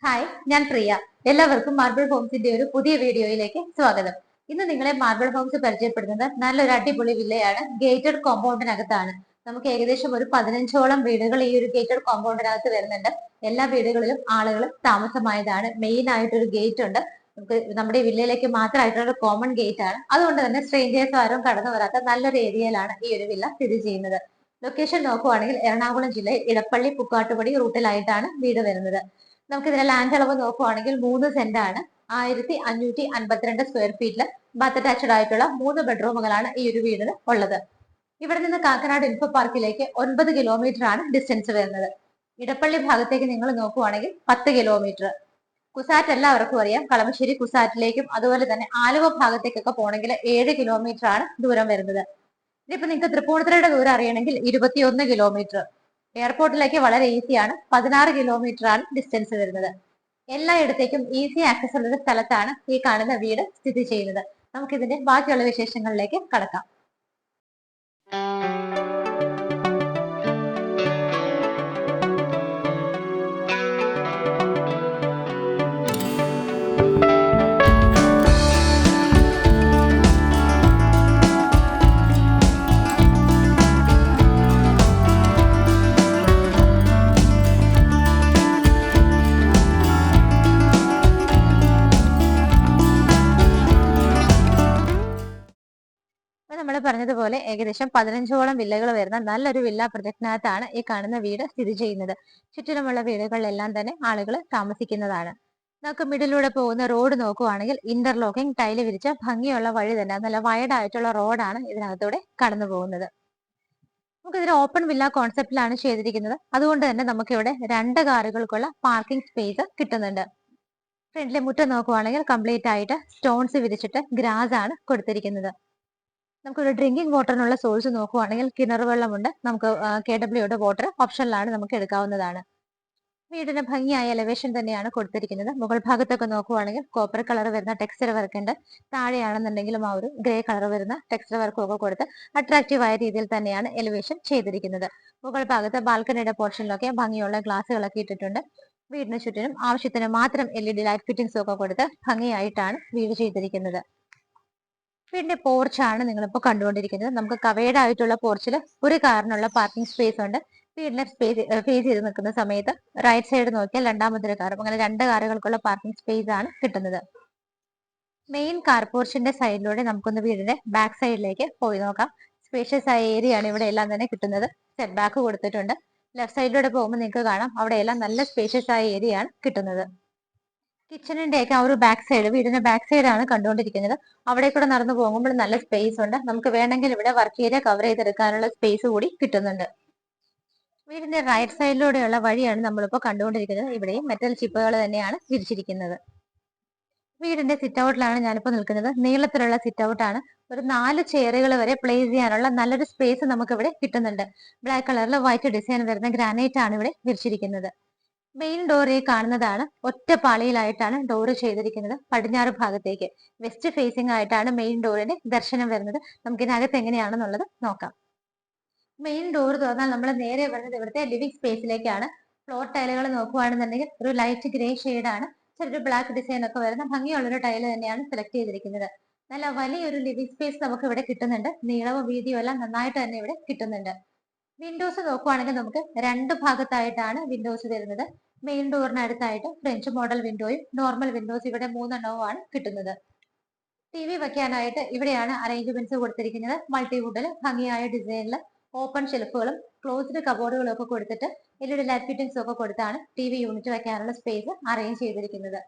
Hi, ഞാൻ പ്രിയ. എല്ലാവർക്കും marble ഹോംസിന്റെ ഒരു പുതിയ വീഡിയോയിലേക്ക് സ്വാഗതം. ഇന്ന് നിങ്ങളെ മാർബിൾ ഹോംസ് പരിചയപ്പെടുന്നത് നല്ലൊരു അടിപൊളി വില്ലയാണ്. ഗേറ്റഡ് കോമ്പൗണ്ടിനകത്താണ്. നമുക്ക് ഏകദേശം ഒരു 15ഓളം വീടുകൾ ഈ ഒരു ഗേറ്റഡ് കോമ്പൗണ്ടിനകത്ത് വരുന്നുണ്ട്. എല്ലാ വീടുകളിലും ആളുകൾ താമസമായതാണ്. മെയിൻ ആയിട്ടൊരു ഗേറ്റ് ഉണ്ട്. നമുക്ക് നമ്മുടെ വില്ലയിലേക്ക് മാത്രമായിട്ടുള്ള കോമൺ ഗേറ്റ് ആണ്. അതുകൊണ്ട് തന്നെ സ്ട്രേഞ്ചേഴ്സ് ആരും കടന്നു വരാത്ത നല്ലൊരു ഏരിയയിലാണ് ഈ ഒരു വില്ല സ്ഥിതി ചെയ്യുന്നത്. ലൊക്കേഷൻ നോക്കുവാണെങ്കിൽ എറണാകുളം ജില്ലയിൽ ഇടപ്പള്ളി പുക്കാട്ടുപടി റൂട്ടിലായിട്ടാണ് വീട് വരുന്നത്. നമുക്ക് ഇതിന്റെ ലാൻഡ് അളവ് നോക്കുവാണെങ്കിൽ 3 സെന്റ് ആണ്. 1552 സ്ക്വയർ ഫീറ്റില് ബാത്ത് അറ്റാച്ച്ഡ് ആയിട്ടുള്ള 3 ബെഡ്റൂമുകളാണ് ഈ ഒരു വീടിന് ഉള്ളത്. ഇവിടെ നിന്ന് കാക്കനാട് ഇൻഫോ പാർക്കിലേക്ക് 9 കിലോമീറ്റർ ആണ് ഡിസ്റ്റൻസ് വരുന്നത്. ഇടപ്പള്ളി ഭാഗത്തേക്ക് നിങ്ങൾ നോക്കുവാണെങ്കിൽ 10 കിലോമീറ്റർ. കുസാറ്റ് എല്ലാവർക്കും അറിയാം. കളമശ്ശേരി കുസാറ്റിലേക്കും അതുപോലെ തന്നെ ആലുവ ഭാഗത്തേക്കൊക്കെ പോകണമെങ്കിൽ 7 കിലോമീറ്റർ ആണ് ദൂരം വരുന്നത്. ഇതിപ്പോ നിങ്ങൾക്ക് തൃപ്പൂണിത്തുറയുടെ ദൂരം അറിയണമെങ്കിൽ 21 കിലോമീറ്റർ. എയർപോർട്ടിലേക്ക് വളരെ ഈസിയാണ്. 16 കിലോമീറ്റർ ആണ് ഡിസ്റ്റൻസ് വരുന്നത്. എല്ലായിടത്തേക്കും ഈസി ആക്സസ് ഉള്ള ഒരു സ്ഥലത്താണ് ഈ കാണുന്ന വീട് സ്ഥിതി ചെയ്യുന്നത്. നമുക്ക് ഇതിന്റെ ബാക്കിയുള്ള വിശേഷങ്ങളിലേക്ക് കടക്കാം. നമ്മൾ പറഞ്ഞതുപോലെ ഏകദേശം 15ഓളം വില്ലകൾ വരുന്ന നല്ലൊരു വില്ല പ്രൊജക്ടിനകത്താണ് ഈ കാണുന്ന വീട് സ്ഥിതി ചെയ്യുന്നത്. ചുറ്റിലുമുള്ള വീടുകളിലെല്ലാം തന്നെ ആളുകൾ താമസിക്കുന്നതാണ്. നമുക്ക് മിഡിലൂടെ പോകുന്ന റോഡ് നോക്കുവാണെങ്കിൽ ഇന്റർലോക്കിംഗ് ടൈല് വിരിച്ച ഭംഗിയുള്ള വഴി തന്നെ, നല്ല വൈഡ് ആയിട്ടുള്ള റോഡാണ് ഇതിനകത്തൂടെ കടന്നു പോകുന്നത്. നമുക്ക് ഇതിന് ഓപ്പൺ വില്ല കോൺസെപ്റ്റിലാണ് ചെയ്തിരിക്കുന്നത്. അതുകൊണ്ട് തന്നെ നമുക്ക് ഇവിടെ 2 കാറുകൾക്കുള്ള പാർക്കിംഗ് സ്പേസ് കിട്ടുന്നുണ്ട്. ഫ്രണ്ടിലെ മുറ്റം നോക്കുവാണെങ്കിൽ കംപ്ലീറ്റ് ആയിട്ട് സ്റ്റോൺസ് വിരിച്ചിട്ട് ഗ്രാസ് ആണ് കൊടുത്തിരിക്കുന്നത്. നമുക്കൊരു ഡ്രിങ്കിങ് വാട്ടറിനുള്ള സോഴ്സ് നോക്കുവാണെങ്കിൽ കിണർ വെള്ളമുണ്ട്. നമുക്ക് KWയുടെ വാട്ടർ ഓപ്ഷനിലാണ് നമുക്ക് എടുക്കാവുന്നതാണ്. വീടിന് ഭംഗിയായ എലവേഷൻ തന്നെയാണ് കൊടുത്തിരിക്കുന്നത്. മുകൾ ഭാഗത്തൊക്കെ നോക്കുവാണെങ്കിൽ കോപ്പർ കളർ വരുന്ന ടെക്സ്ചർ വർക്ക് ഉണ്ട്. താഴെയാണെന്നുണ്ടെങ്കിലും ആ ഒരു ഗ്രേ കളർ വരുന്ന ടെക്സ്ചർ വർക്കും ഒക്കെ കൊടുത്ത് അട്രാക്റ്റീവ് ആയ രീതിയിൽ തന്നെയാണ് എലിവേഷൻ ചെയ്തിരിക്കുന്നത്. മുകൾ ഭാഗത്ത് ബാൽക്കണിയുടെ പോർഷനിലൊക്കെ ഭംഗിയുള്ള ഗ്ലാസുകളൊക്കെ ഇട്ടിട്ടുണ്ട്. വീടിന് ചുറ്റിനും ആവശ്യത്തിന് മാത്രം LED ലൈറ്റ് ഫിറ്റിംഗ്സ് ഒക്കെ കൊടുത്ത് ഭംഗിയായിട്ടാണ് വീട് ചെയ്തിരിക്കുന്നത്. വീടിന്റെ പോർച്ചാണ് നിങ്ങളിപ്പോൾ കണ്ടുകൊണ്ടിരിക്കുന്നത്. നമുക്ക് കവേഡ് ആയിട്ടുള്ള പോർച്ചിൽ ഒരു കാറിനുള്ള പാർക്കിംഗ് സ്പേസ് ഉണ്ട്. വീടിനെ ഫേസ് ചെയ്ത് നിൽക്കുന്ന സമയത്ത് റൈറ്റ് സൈഡ് നോക്കിയാൽ രണ്ടാമതൊരു കാറും, അങ്ങനെ 2 കാറുകൾക്കുള്ള പാർക്കിംഗ് സ്പേസ് ആണ് കിട്ടുന്നത്. മെയിൻ കാർ പോർച്ചിന്റെ സൈഡിലൂടെ നമുക്കൊന്ന് വീടിന്റെ ബാക്ക് സൈഡിലേക്ക് പോയി നോക്കാം. സ്പേഷ്യസ് ആയ ഏരിയ ആണ് ഇവിടെ എല്ലാം തന്നെ കിട്ടുന്നത്. സെറ്റ് ബാക്ക് കൊടുത്തിട്ടുണ്ട്. ലെഫ്റ്റ് സൈഡിലൂടെ പോകുമ്പോൾ നിങ്ങൾക്ക് കാണാം അവിടെ എല്ലാം നല്ല സ്പേഷ്യസ് ആയ ഏരിയ ആണ് കിട്ടുന്നത്. കിച്ചണിന്റെ ഒക്കെ ആ ഒരു ബാക്ക് സൈഡ്, വീടിന്റെ ബാക്ക് സൈഡ് ആണ് കണ്ടുകൊണ്ടിരിക്കുന്നത്. അവിടെ കൂടെ നടന്നു പോകുമ്പോൾ നല്ല സ്പേസ് ഉണ്ട്. നമുക്ക് വേണമെങ്കിൽ ഇവിടെ വർക്ക് ഏരിയ കവർ ചെയ്തെടുക്കാനുള്ള സ്പേസ് കൂടി കിട്ടുന്നുണ്ട്. വീടിന്റെ റൈറ്റ് സൈഡിലൂടെയുള്ള വഴിയാണ് നമ്മളിപ്പോൾ കണ്ടുകൊണ്ടിരിക്കുന്നത്. ഇവിടെയും മെറ്റൽ ചിപ്പുകൾ തന്നെയാണ് വിരിച്ചിരിക്കുന്നത്. വീടിന്റെ സിറ്റ് ഔട്ടിലാണ് ഞാനിപ്പോൾ നിൽക്കുന്നത്. നീളത്തിലുള്ള സിറ്റ് ഔട്ട് ആണ്. ഒരു 4 ചെയറുകൾ വരെ പ്ലേസ് ചെയ്യാനുള്ള നല്ലൊരു സ്പേസ് നമുക്ക് ഇവിടെ കിട്ടുന്നുണ്ട്. ബ്ലാക്ക് കളറിൽ വൈറ്റ് ഡിസൈൻ വരുന്ന ഗ്രാനൈറ്റ് ആണ് ഇവിടെ വിരിച്ചിരിക്കുന്നത്. മെയിൻ ഡോർ ഈ കാണുന്നതാണ്. ഒറ്റ പാളിയിലായിട്ടാണ് ഡോർ ചെയ്തിരിക്കുന്നത്. പടിഞ്ഞാറ് ഭാഗത്തേക്ക് വെസ്റ്റ് ഫേസിംഗ് ആയിട്ടാണ് മെയിൻ ഡോറിന്റെ ദർശനം വരുന്നത്. നമുക്ക് ഇതിനകത്ത് എങ്ങനെയാണെന്നുള്ളത് നോക്കാം. മെയിൻ ഡോർ തുറന്നാൽ നമ്മൾ നേരെ വരുന്നത് ഇവിടുത്തെ ലിവിംഗ് സ്പേസിലേക്കാണ്. ഫ്ലോർ ടൈലുകൾ നോക്കുകയാണെന്നുണ്ടെങ്കിൽ ഒരു ലൈറ്റ് ഗ്രേ ആണ്. ചെറിയൊരു ബ്ലാക്ക് ഡിസൈൻ ഒക്കെ വരുന്ന ഭംഗിയുള്ളൊരു ടൈല് തന്നെയാണ് സെലക്ട് ചെയ്തിരിക്കുന്നത്. നല്ല വലിയൊരു ലിവിംഗ് സ്പേസ് നമുക്ക് ഇവിടെ കിട്ടുന്നുണ്ട്. നീളവും വീതിയും എല്ലാം നന്നായിട്ട് തന്നെ ഇവിടെ കിട്ടുന്നുണ്ട്. വിൻഡോസ് നോക്കുവാണെങ്കിൽ നമുക്ക് 2 ഭാഗത്തായിട്ടാണ് വിൻഡോസ് വരുന്നത്. മെയിൻ ഡോറിന് അടുത്തായിട്ട് ഫ്രഞ്ച് മോഡൽ വിൻഡോയും നോർമൽ വിൻഡോസ് ഇവിടെ 3 എണ്ണവുമാണ് കിട്ടുന്നത്. TV വെക്കാനായിട്ട് ഇവിടെയാണ് അറേഞ്ച്മെന്റ്സ് കൊടുത്തിരിക്കുന്നത്. മൾട്ടിവുഡിൽ ഭംഗിയായ ഡിസൈനിൽ ഓപ്പൺ ഷെൽഫുകളും ക്ലോസ്ഡ് കബോർഡുകളും ഒക്കെ കൊടുത്തിട്ട് LED ലൈറ്റ് ഫിറ്റിംഗ്സ് ഒക്കെ കൊടുത്താണ് TV യൂണിറ്റ് വെക്കാനുള്ള സ്പേസ് അറേഞ്ച് ചെയ്തിരിക്കുന്നത്.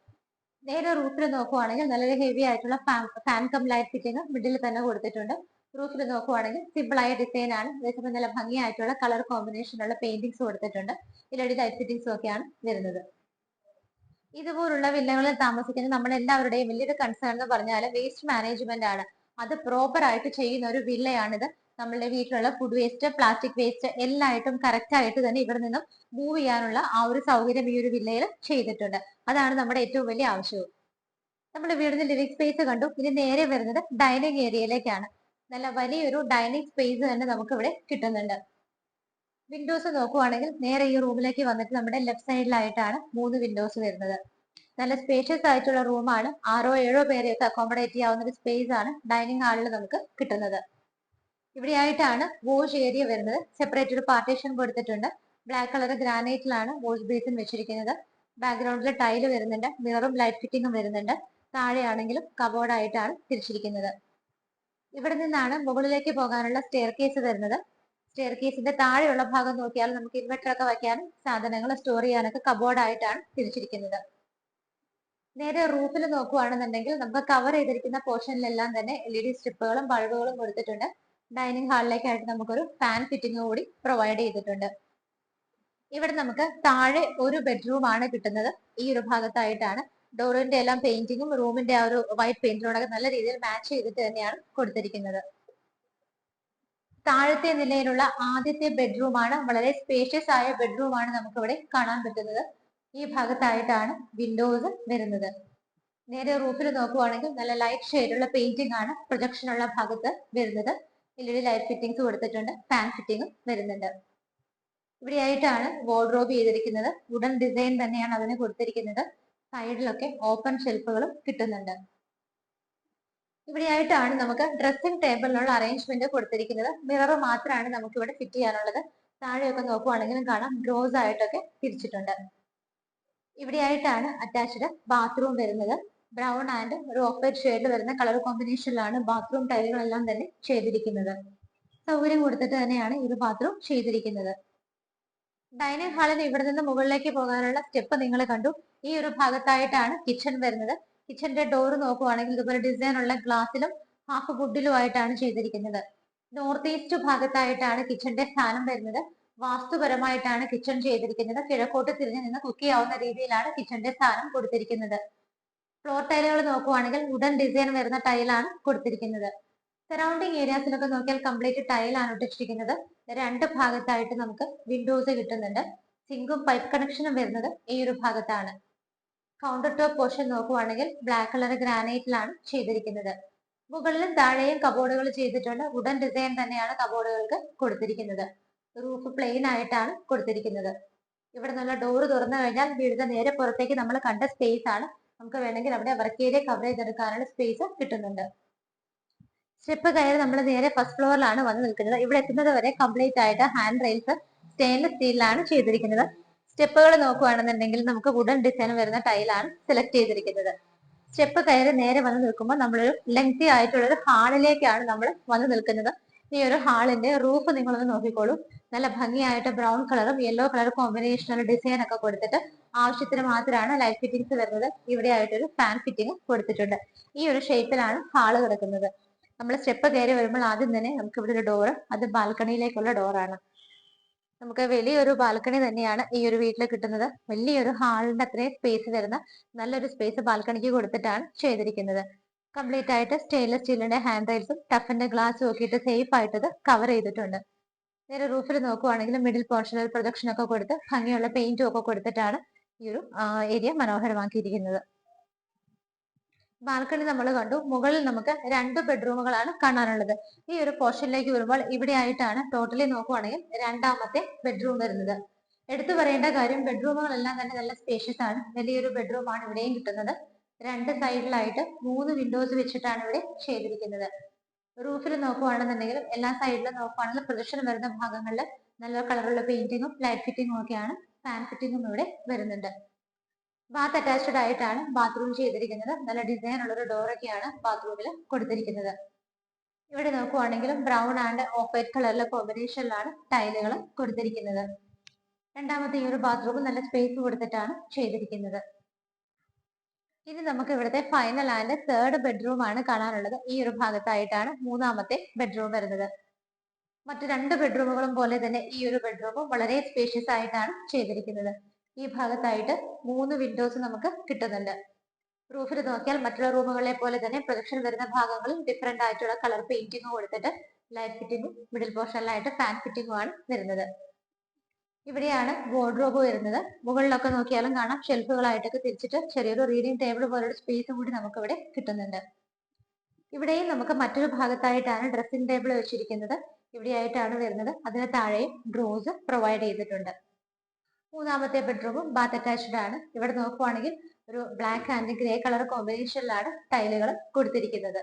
നേരെ റൂഫിൽ നോക്കുവാണെങ്കിൽ നല്ലൊരു ഹെവി ആയിട്ടുള്ള fan cum light fitting middle തന്നെ കൊടുത്തിട്ടുണ്ട്. റൂഫിൽ നോക്കുവാണെങ്കിൽ സിമ്പിൾ ആയ ഡിസൈൻ ആണ്. അതേസമയം നല്ല ഭംഗിയായിട്ടുള്ള കളർ കോമ്പിനേഷനുള്ള പെയിന്റിങ്സ് കൊടുത്തിട്ടുണ്ട്. LED ലൈറ്റ് ഫിറ്റിംഗ്സും ഒക്കെയാണ് വരുന്നത്. ഇതുപോലുള്ള വില്ലകളിൽ താമസിക്കുന്ന നമ്മളെല്ലാവരുടെയും വലിയൊരു കൺസേൺ എന്ന് പറഞ്ഞാൽ വേസ്റ്റ് മാനേജ്മെന്റ് ആണ്. അത് പ്രോപ്പർ ആയിട്ട് ചെയ്യുന്ന ഒരു വില്ലയാണിത്. നമ്മളുടെ വീട്ടിലുള്ള ഫുഡ് വേസ്റ്റ്, പ്ലാസ്റ്റിക് വേസ്റ്റ് എല്ലായിട്ടും കറക്റ്റ് ആയിട്ട് തന്നെ ഇവിടെ നിന്നും മൂവ് ചെയ്യാനുള്ള ആ ഒരു സൗകര്യം ഈ ഒരു വില്ലയിൽ ചെയ്തിട്ടുണ്ട്. അതാണ് നമ്മുടെ ഏറ്റവും വലിയ ആവശ്യവും. നമ്മുടെ വീടിന്റെ ലിവിംഗ് സ്പേസ് കണ്ടു. ഇനി നേരെ വരുന്നത് ഡൈനിങ് ഏരിയയിലേക്കാണ്. നല്ല വലിയൊരു ഡൈനിങ് സ്പേസ് തന്നെ നമുക്ക് ഇവിടെ കിട്ടുന്നുണ്ട്. വിൻഡോസ് നോക്കുവാണെങ്കിൽ നേരെ ഈ റൂമിലേക്ക് വന്നിട്ട് നമ്മുടെ ലെഫ്റ്റ് സൈഡിലായിട്ടാണ് 3 വിൻഡോസ് വരുന്നത്. നല്ല സ്പേഷ്യസ് ആയിട്ടുള്ള റൂമാണ്. 6 7 പേരെയൊക്കെ അക്കോമഡേറ്റ് ചെയ്യാവുന്ന ഒരു സ്പേസ് ആണ് ഡൈനിങ് ഹാളിൽ നമുക്ക് കിട്ടുന്നത്. ഇവിടെയായിട്ടാണ് വാഷ് ഏരിയ വരുന്നത്. സെപ്പറേറ്റ് ഒരു പാർട്ടീഷൻ കൊടുത്തിട്ടുണ്ട്. ബ്ലാക്ക് കളർ ഗ്രാനൈറ്റിലാണ് വാഷ് ബേസിൻ വെച്ചിരിക്കുന്നത്. ബാക്ക്ഗ്രൗണ്ടിൽ ടൈല് വരുന്നുണ്ട്. മിററും ലൈറ്റ് ഫിറ്റിംഗും വരുന്നുണ്ട്. താഴെയാണെങ്കിലും കബോർഡ് ആയിട്ടാണ് തിരിച്ചിരിക്കുന്നത്. ഇവിടെ നിന്നാണ് മുകളിലേക്ക് പോകാനുള്ള സ്റ്റെയർ കേസ് വരുന്നത്. സ്റ്റെയർ കേസിന്റെ താഴെയുള്ള ഭാഗം നോക്കിയാൽ നമുക്ക് ഇൻവെർട്ടർ ഒക്കെ വയ്ക്കാനും സാധനങ്ങൾ സ്റ്റോർ ചെയ്യാനൊക്കെ കബോർഡ് ആയിട്ടാണ് തിരിച്ചിരിക്കുന്നത്. നേരെ റൂഫിൽ നോക്കുകയാണെന്നുണ്ടെങ്കിൽ നമുക്ക് കവർ ചെയ്തിരിക്കുന്ന പോർഷനിലെല്ലാം തന്നെ LED സ്ട്രിപ്പുകളും ബൾബുകളും കൊടുത്തിട്ടുണ്ട്. ഡൈനിങ് ഹാളിലേക്കായിട്ട് നമുക്കൊരു ഫാൻ ഫിറ്റിംഗ് കൂടി പ്രൊവൈഡ് ചെയ്തിട്ടുണ്ട്. ഇവിടെ നമുക്ക് താഴെ ഒരു ബെഡ്റൂം ആണ് കിട്ടുന്നത്. ഈ ഒരു ഭാഗത്തായിട്ടാണ്. ഡോറിന്റെ എല്ലാം പെയിന്റിങ്ങും റൂമിന്റെ ആ ഒരു വൈറ്റ് പെയിന്റിനോടൊക്കെ നല്ല രീതിയിൽ മാച്ച് ചെയ്തിട്ട് തന്നെയാണ് കൊടുത്തിരിക്കുന്നത്. താഴത്തെ നിലയിലുള്ള ആദ്യത്തെ ബെഡ്റൂം ആണ്. വളരെ സ്പേഷ്യസ് ആയ ബെഡ്റൂം ആണ് നമുക്ക് ഇവിടെ കാണാൻ പറ്റുന്നത്. ഈ ഭാഗത്തായിട്ടാണ് വിൻഡോസ് വരുന്നത്. നേരെ റൂഫിൽ നോക്കുവാണെങ്കിൽ നല്ല ലൈറ്റ് ഷെയ്ഡുള്ള പെയിന്റിംഗ് ആണ് പ്രൊജക്ഷൻ ഉള്ള ഭാഗത്ത് വരുന്നത്. LED ലൈറ്റ് ഫിറ്റിംഗ്സ് കൊടുത്തിട്ടുണ്ട്. ഫാൻ ഫിറ്റിംഗും വരുന്നുണ്ട്. ഇവിടെയായിട്ടാണ് വാർഡ്രോബ് ചെയ്തിരിക്കുന്നത്. വുഡൻ ഡിസൈൻ തന്നെയാണ് അതിന് കൊടുത്തിരിക്കുന്നത്. സൈഡിലൊക്കെ ഓപ്പൺ ഷെൽഫുകളും കിട്ടുന്നുണ്ട്. ഇവിടെയായിട്ടാണ് നമുക്ക് ഡ്രസ്സിംഗ് ടേബിളിനുള്ള അറേഞ്ച്മെന്റ് കൊടുത്തിരിക്കുന്നത്. മിറർ മാത്രമാണ് നമുക്ക് ഇവിടെ ഫിറ്റ് ചെയ്യാനുള്ളത്. താഴെയൊക്കെ നോക്കുവാണെങ്കിലും കാണാം ഡ്രോസ് ആയിട്ടൊക്കെ തിരിച്ചിട്ടുണ്ട്. ഇവിടെയായിട്ടാണ് അറ്റാച്ച്ഡ് ബാത്റൂം വരുന്നത്. ബ്രൗൺ ആൻഡ് ഒരു ഓഫ് വൈറ്റ് ഷെയ്ഡിൽ വരുന്ന കളർ കോമ്പിനേഷനിലാണ് ബാത്റൂം ടൈലുകളെല്ലാം തന്നെ ചെയ്തിരിക്കുന്നത്. സൗകര്യം കൊടുത്തിട്ട് തന്നെയാണ് ഈ ഒരു ബാത്റൂം ചെയ്തിരിക്കുന്നത്. ഡൈനിങ് ഹാളിന് ഇവിടെ നിന്ന് മുകളിലേക്ക് പോകാനുള്ള സ്റ്റെപ്പ് നിങ്ങൾ കണ്ടു. ഈ ഒരു ഭാഗത്തായിട്ടാണ് കിച്ചൺ വരുന്നത്. കിച്ചന്റെ ഡോർ നോക്കുവാണെങ്കിൽ ഇതുപോലെ ഡിസൈൻ ഉള്ള ഗ്ലാസിലും ഹാഫ് വുഡിലും ആയിട്ടാണ് ചെയ്തിരിക്കുന്നത്. നോർത്ത് ഈസ്റ്റ് ഭാഗത്തായിട്ടാണ് കിച്ചന്റെ സ്ഥാനം വരുന്നത്. വാസ്തുപരമായിട്ടാണ് കിച്ചൺ ചെയ്തിരിക്കുന്നത്. കിഴക്കോട്ട് തിരിഞ്ഞു നിന്ന് കുക്ക് ചെയ്യാവുന്ന രീതിയിലാണ് കിച്ചന്റെ സ്ഥാനം കൊടുത്തിരിക്കുന്നത്. ഫ്ലോർ ടൈലുകൾ നോക്കുവാണെങ്കിൽ വുഡൻ ഡിസൈൻ വരുന്ന ടൈലാണ് കൊടുത്തിരിക്കുന്നത്. സറൗണ്ടിങ് ഏരിയാസിലൊക്കെ നോക്കിയാൽ കംപ്ലീറ്റ് ടൈലാണ് ഇട്ടിരിക്കുന്നത്. രണ്ട് ഭാഗത്തായിട്ട് നമുക്ക് വിൻഡോസ് കിട്ടുന്നുണ്ട്. സിങ്കും പൈപ്പ് കണക്ഷനും വരുന്നത് ഈ ഒരു ഭാഗത്താണ്. കൗണ്ടർ ടോപ്പ് പോർഷൻ നോക്കുവാണെങ്കിൽ ബ്ലാക്ക് കളർ ഗ്രാനൈറ്റിലാണ് ചെയ്തിരിക്കുന്നത്. മുകളിലും താഴെയും കബോർഡുകൾ ചെയ്തിട്ടുണ്ട്. വുഡൻ ഡിസൈൻ തന്നെയാണ് കബോർഡുകൾക്ക് കൊടുത്തിരിക്കുന്നത്. റൂഫ് പ്ലെയിൻ ആയിട്ടാണ് കൊടുത്തിരിക്കുന്നത്. ഇവിടെ നല്ല ഡോറ് തുറന്നു കഴിഞ്ഞാൽ വീടിന്റെ നേരെ പുറത്തേക്ക് നമ്മൾ കണ്ട സ്പേസ് ആണ്. നമുക്ക് വേണമെങ്കിൽ അവിടെ വർക്ക് ഏരിയ കവർ ചെയ്തെടുക്കാനുള്ള സ്പേസ് കിട്ടുന്നുണ്ട്. സ്റ്റെപ്പ് കയറി നമ്മൾ നേരെ ഫസ്റ്റ് ഫ്ലോറിലാണ് വന്ന് നിൽക്കുന്നത്. ഇവിടെ എത്തുന്നത് വരെ കംപ്ലീറ്റ് ആയിട്ട് ഹാൻഡ് റെയിൽസ് സ്റ്റെയിൻലെസ് സ്റ്റീലിലാണ് ചെയ്തിരിക്കുന്നത്. സ്റ്റെപ്പുകൾ നോക്കുകയാണെന്നുണ്ടെങ്കിൽ നമുക്ക് വുഡൻ ഡിസൈൻ വരുന്ന ടൈലാണ് സെലക്ട് ചെയ്തിരിക്കുന്നത്. സ്റ്റെപ്പ് കയറി നേരെ വന്ന് നിൽക്കുമ്പോൾ നമ്മളൊരു ലെങ്തി ആയിട്ടുള്ള ഒരു ഹാളിലേക്കാണ് നമ്മൾ വന്ന് നിൽക്കുന്നത്. ഈ ഒരു ഹാളിന്റെ റൂഫ് നിങ്ങളൊന്ന് നോക്കിക്കോളൂ. നല്ല ഭംഗിയായിട്ട് ബ്രൗൺ കളറും യെല്ലോ കളർ കോമ്പിനേഷനുള്ള ഡിസൈൻ ഒക്കെ കൊടുത്തിട്ട് ആവശ്യത്തിന് മാത്രമാണ് ലൈറ്റ് ഫിറ്റിംഗ്സ് വരുന്നത്. ഇവിടെ ആയിട്ടൊരു ഫാൻ ഫിറ്റിംഗ് കൊടുത്തിട്ടുണ്ട്. ഈ ഒരു ഷേപ്പിലാണ് ഹാള് കിടക്കുന്നത്. നമ്മൾ സ്റ്റെപ്പ് കയറി വരുമ്പോൾ ആദ്യം തന്നെ നമുക്ക് ഇവിടെ ഒരു ഡോറ്, അത് ബാൽക്കണിയിലേക്കുള്ള ഡോറാണ്. നമുക്ക് വലിയൊരു ബാൽക്കണി തന്നെയാണ് ഈ ഒരു വീട്ടിൽ കിട്ടുന്നത്. വലിയൊരു ഹാളിന്റെ അത്രയും സ്പേസ് വരുന്ന നല്ലൊരു സ്പേസ് ബാൽക്കണിക്ക് കൊടുത്തിട്ടാണ് ചെയ്തിരിക്കുന്നത്. കംപ്ലീറ്റ് ആയിട്ട് സ്റ്റെയിൻലെസ് സ്റ്റീലിന്റെ ഹാൻഡ് റെയിൽസും ടഫിന്റെ ഗ്ലാസും ഒക്കെ ഇട്ട് സേഫ് ആയിട്ട് കവർ ചെയ്തിട്ടുണ്ട്. നേരെ റൂഫിൽ നോക്കുവാണെങ്കിൽ മിഡിൽ പോർഷനിൽ പ്രൊജക്ഷൻ ഒക്കെ കൊടുത്ത് ഭംഗിയുള്ള പെയിന്റും ഒക്കെ കൊടുത്തിട്ടാണ് ഈ ഒരു ഏരിയ മനോഹരമാക്കിയിരിക്കുന്നത്. ബാൽക്കണി നമ്മൾ കണ്ടു. മുകളിൽ നമുക്ക് 2 ബെഡ്റൂമുകളാണ് കാണാനുള്ളത്. ഈ ഒരു പോർഷനിലേക്ക് വരുമ്പോൾ ഇവിടെ ആയിട്ടാണ് ടോട്ടലി നോക്കുവാണെങ്കിൽ രണ്ടാമത്തെ ബെഡ്റൂം വരുന്നത്. എടുത്തു പറയേണ്ട കാര്യം ബെഡ്റൂമുകളെല്ലാം തന്നെ നല്ല സ്പേഷ്യസ് ആണ്. വലിയൊരു ബെഡ്റൂം ആണ് ഇവിടെയും കിട്ടുന്നത്. 2 സൈഡിലായിട്ട് 3 വിൻഡോസ് വെച്ചിട്ടാണ് ഇവിടെ ചെയ്തിരിക്കുന്നത്. റൂഫിൽ നോക്കുവാണെന്നുണ്ടെങ്കിലും എല്ലാ സൈഡിലും നോക്കുവാണെങ്കിൽ പ്രൊജക്ഷൻ വരുന്ന ഭാഗങ്ങളിൽ നല്ല കളറുള്ള പെയിന്റിങ്ങും ലൈറ്റ് ഫിറ്റിംഗും ഒക്കെയാണ്. ഫാൻ ഫിറ്റിംഗും ഇവിടെ വരുന്നുണ്ട്. ബാത്ത് അറ്റാച്ച്ഡ് ആയിട്ടാണ് ബാത്റൂം ചെയ്തിരിക്കുന്നത്. നല്ല ഡിസൈൻ ഉള്ള ഒരു ഡോറൊക്കെയാണ് ബാത്റൂമിൽ കൊടുത്തിരിക്കുന്നത്. ഇവിടെ നോക്കുവാണെങ്കിലും ബ്രൗൺ ആൻഡ് ഓഫ് വൈറ്റ് കളറിലെ കോമ്പിനേഷനിലാണ് ടൈലുകൾ കൊടുത്തിരിക്കുന്നത്. രണ്ടാമത്തെ ഈ ഒരു ബാത്റൂം നല്ല സ്പേസ് കൊടുത്തിട്ടാണ് ചെയ്തിരിക്കുന്നത്. ഇനി നമുക്ക് ഇവിടുത്തെ ഫൈനൽ ആൻഡ് തേർഡ് ബെഡ്റൂം ആണ് കാണാനുള്ളത്. ഈ ഒരു ഭാഗത്തായിട്ടാണ് മൂന്നാമത്തെ ബെഡ്റൂം വരുന്നത്. മറ്റു 2 ബെഡ്റൂമുകളും പോലെ തന്നെ ഈ ഒരു ബെഡ്റൂമും വളരെ സ്പേഷ്യസ് ആയിട്ടാണ് ചെയ്തിരിക്കുന്നത്. ഈ ഭാഗത്തായിട്ട് 3 വിൻഡോസ് നമുക്ക് കിട്ടുന്നുണ്ട്. റൂഫിൽ നോക്കിയാൽ മറ്റുള്ള റൂമുകളെ പോലെ തന്നെ പ്രൊജക്ഷൻ വരുന്ന ഭാഗങ്ങളിൽ ഡിഫറെന്റ് ആയിട്ടുള്ള കളർ പെയിന്റിംഗ് കൊടുത്തിട്ട് ലൈറ്റ് ഫിറ്റിംഗും മിഡിൽ പോർഷനിലായിട്ട് ഫാൻ ഫിറ്റിംഗും ആണ് വരുന്നത്. ഇവിടെയാണ് വാർഡ്രോബ് വരുന്നത്. മുകളിലൊക്കെ നോക്കിയാലും കാണാം ഷെൽഫുകളായിട്ടൊക്കെ തിരിച്ചിട്ട് ചെറിയൊരു റീഡിംഗ് ടേബിൾ പോലൊരു സ്പേസും കൂടി നമുക്ക് ഇവിടെ കിട്ടുന്നുണ്ട്. ഇവിടെയും നമുക്ക് മറ്റൊരു ഭാഗത്തായിട്ടാണ് ഡ്രസ്സിംഗ് ടേബിൾ വെച്ചിരിക്കുന്നത്. ഇവിടെയായിട്ടാണ് വരുന്നത്. അതിന് താഴെയും ഡ്രോസ് പ്രൊവൈഡ് ചെയ്തിട്ടുണ്ട്. മൂന്നാമത്തെ ബെഡ്റൂമും ബാത്ത് അറ്റാച്ച്ഡ് ആണ്. ഇവിടെ നോക്കുവാണെങ്കിൽ ഒരു ബ്ലാക്ക് ആൻഡ് ഗ്രേ കളർ കോമ്പിനേഷനിലാണ് ടൈലുകൾ കൊടുത്തിരിക്കുന്നത്.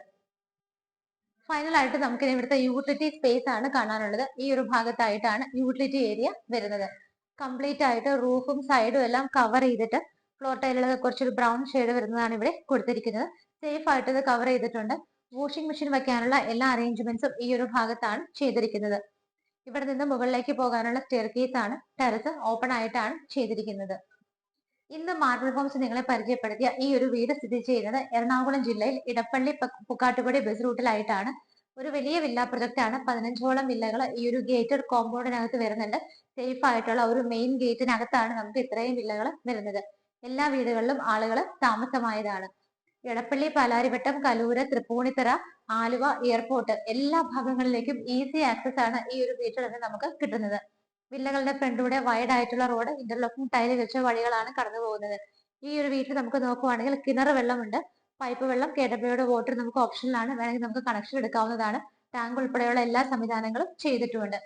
ഫൈനൽ ആയിട്ട് നമുക്ക് ഇവിടുത്തെ യൂട്ടിലിറ്റി സ്പേസ് ആണ് കാണാനുള്ളത്. ഈ ഒരു ഭാഗത്തായിട്ടാണ് യൂട്ടിലിറ്റി ഏരിയ വരുന്നത്. കംപ്ലീറ്റ് ആയിട്ട് റൂഫും സൈഡും എല്ലാം കവർ ചെയ്തിട്ട് ഫ്ലോർ ടൈലുകൾ കുറച്ചൊരു ബ്രൗൺ ഷെയ്ഡ് വരുന്നതാണ് ഇവിടെ കൊടുത്തിരിക്കുന്നത്. സേഫ് ആയിട്ട് ഇത് കവർ ചെയ്തിട്ടുണ്ട്. വാഷിംഗ് മെഷീൻ വെക്കാനുള്ള എല്ലാ അറേഞ്ച്മെന്റ്സും ഈ ഒരു ഭാഗത്താണ് ചെയ്തിരിക്കുന്നത്. ഇവിടെ നിന്ന് മുകളിലേക്ക് പോകാനുള്ള സ്റ്റെയർ കേസ് ആണ്. ടെറസ് ഓപ്പൺ ആയിട്ടാണ് ചെയ്തിരിക്കുന്നത്. ഇന്ന് മാർബിൾ ഹോംസ് നിങ്ങളെ പരിചയപ്പെടുത്തിയ ഈ ഒരു വീട് സ്ഥിതി ചെയ്യുന്നത് എറണാകുളം ജില്ലയിൽ ഇടപ്പള്ളി പുക്കാട്ടുപടി ബസ് റൂട്ടിലായിട്ടാണ്. ഒരു വലിയ വില്ല പ്രൊജക്ട് ആണ്. 15ഓളം വില്ലകൾ ഈ ഒരു ഗേറ്റഡ് കോമ്പൗണ്ടിനകത്ത് വരുന്നുണ്ട്. സേഫ് ആയിട്ടുള്ള ഒരു മെയിൻ ഗേറ്റിനകത്താണ് നമുക്ക് ഇത്രയും വില്ലകൾ വരുന്നത്. എല്ലാ വീടുകളിലും ആളുകൾ താമസമായതാണ്. എടപ്പള്ളി, പാലാരിവട്ടം, കലൂര്, തൃപ്പൂണിത്തറ, ആലുവ, എയർപോർട്ട് എല്ലാ ഭാഗങ്ങളിലേക്കും ഈസി ആക്സസ് ആണ് ഈ ഒരു വീട്ടിൽ നിന്ന് നമുക്ക് കിട്ടുന്നത്. വില്ലകളുടെ ഫ്രണ്ടിലൂടെ വൈഡ് ആയിട്ടുള്ള റോഡ്, ഇന്റർലോക്കിംഗ് ടൈല് വെച്ച വഴികളാണ് കടന്നു പോകുന്നത്. ഈ ഒരു വീട്ടിൽ നമുക്ക് നോക്കുവാണെങ്കിൽ കിണർ വെള്ളമുണ്ട്. പൈപ്പ് വെള്ളം KWയുടെ വാട്ടർ നമുക്ക് ഓപ്ഷനിലാണ്. വേണമെങ്കിൽ നമുക്ക് കണക്ഷൻ എടുക്കാവുന്നതാണ്. ടാങ്ക് ഉൾപ്പെടെയുള്ള എല്ലാ സംവിധാനങ്ങളും ചെയ്തിട്ടുമുണ്ട്.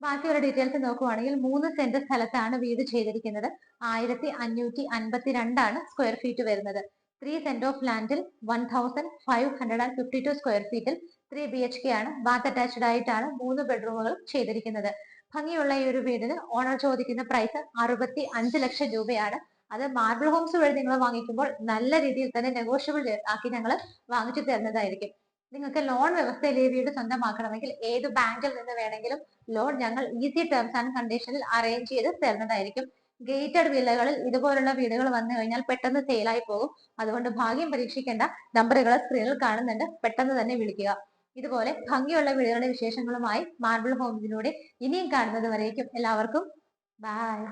ബാക്കിയുള്ള ഡീറ്റെയിൽസ് നോക്കുവാണെങ്കിൽ 3 സെന്റ് സ്ഥലത്താണ് വീട് ചെയ്തിരിക്കുന്നത്. 1552 സ്ക്വയർ ഫീറ്റ് വരുന്നത്. 3 സെന്റ് ഓഫ് ലാൻഡിൽ 1552 സ്ക്വയർ ഫീറ്റിൽ 3 BHK ആണ്. ബാത്ത് അറ്റാച്ച്ഡ് ആയിട്ടാണ് 3 ബെഡ്റൂമുകൾ ചെയ്തിരിക്കുന്നത്. ഭംഗിയുള്ള ഈ ഒരു വീടിന് ഓണർ ചോദിക്കുന്ന പ്രൈസ് 65 ലക്ഷം രൂപയാണ്. അത് മാർബിൾ ഹോംസ് വഴി നിങ്ങൾ വാങ്ങിക്കുമ്പോൾ നല്ല രീതിയിൽ തന്നെ നെഗോഷ്യബിൾ ആക്കി ഞങ്ങൾ വാങ്ങിച്ചു തരുന്നതായിരിക്കും. നിങ്ങൾക്ക് ലോൺ വ്യവസ്ഥയിൽ ഈ വീട് സ്വന്തമാക്കണമെങ്കിൽ ഏത് ബാങ്കിൽ നിന്ന് വേണമെങ്കിലും ലോൺ ഞങ്ങൾ ഈസി ടേംസ് ആൻഡ് കണ്ടീഷനിൽ അറേഞ്ച് ചെയ്ത് തരുന്നതായിരിക്കും. ഗേറ്റഡ് വില്ലകളിൽ ഇതുപോലുള്ള വീടുകൾ വന്നു കഴിഞ്ഞാൽ പെട്ടെന്ന് സെയിലായി പോകും. അതുകൊണ്ട് ഭാഗ്യം പരീക്ഷിക്കേണ്ട. നമ്പറുകൾ സ്ക്രീനിൽ കാണുന്നുണ്ട്, പെട്ടെന്ന് തന്നെ വിളിക്കുക. ഇതുപോലെ ഭംഗിയുള്ള വീടുകളുടെ വിശേഷങ്ങളുമായി മാർബിൾ ഹോംസിലൂടെ ഇനിയും കാണുന്നത് വരേക്കും എല്ലാവർക്കും ബൈ.